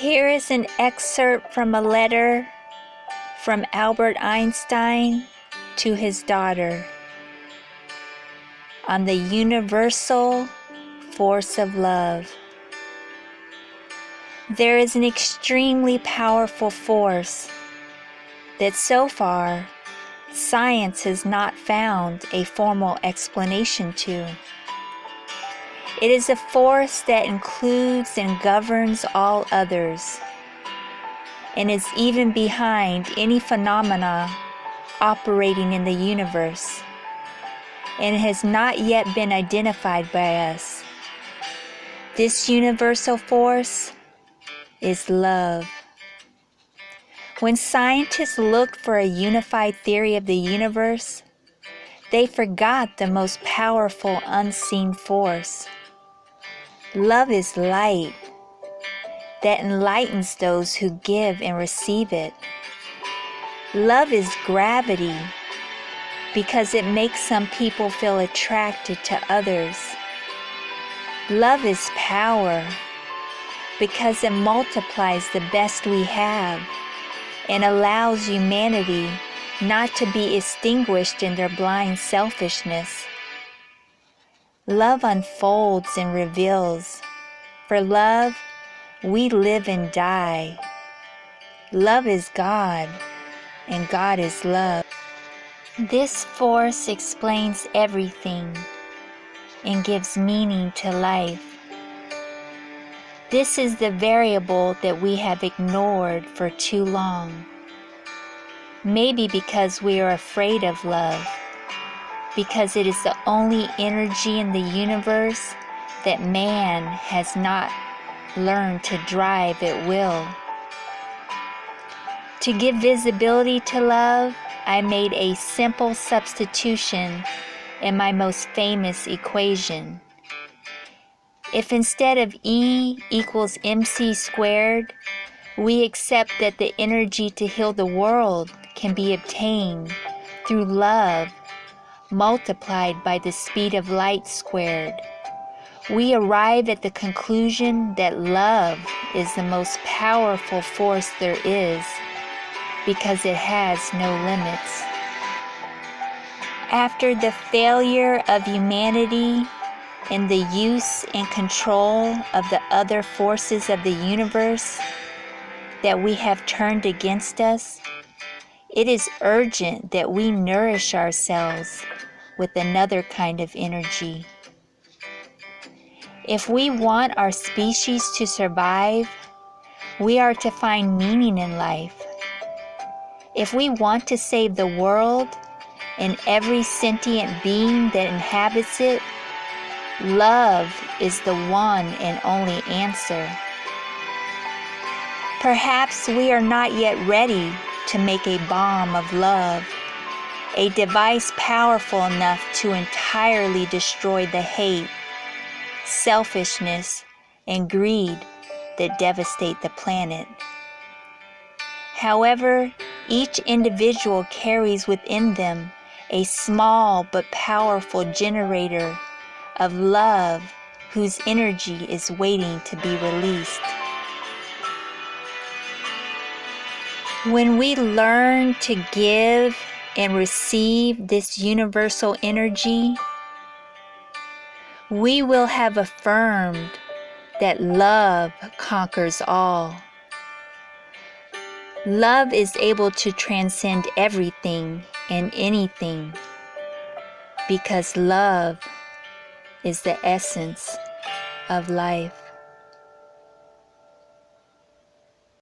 Here is an excerpt from a letter from Albert Einstein to his daughter on the universal force of love. There is an extremely powerful force that so far science has not found a formal explanation to. It is a force that includes and governs all others, and is even behind any phenomena operating in the universe, and has not yet been identified by us. This universal force is love. When scientists looked for a unified theory of the universe, they forgot the most powerful unseen force. Love is light that enlightens those who give and receive it. Love is gravity because it makes some people feel attracted to others. Love is power because it multiplies the best we have and allows humanity not to be extinguished in their blind selfishness. Love unfolds and reveals. For love, we live and die. Love is God, and God is love. This force explains everything and gives meaning to life. This is the variable that we have ignored for too long. Maybe because we are afraid of love, because it is the only energy in the universe that man has not learned to drive at will. To give visibility to love, I made a simple substitution in my most famous equation. If instead of E equals mc squared, we accept that the energy to heal the world can be obtained through love multiplied by the speed of light squared, we arrive at the conclusion that love is the most powerful force there is because it has no limits. After the failure of humanity in the use and control of the other forces of the universe that we have turned against us, it is urgent that we nourish ourselves with another kind of energy. If we want our species to survive, we are to find meaning in life. If we want to save the world and every sentient being that inhabits it, love is the one and only answer. Perhaps we are not yet ready to make a bomb of love, a device powerful enough to entirely destroy the hate, selfishness, and greed that devastate the planet. However, each individual carries within them a small but powerful generator of love whose energy is waiting to be released. When we learn to give and receive this universal energy, we will have affirmed that love conquers all. Love is able to transcend everything and anything because love is the essence of life.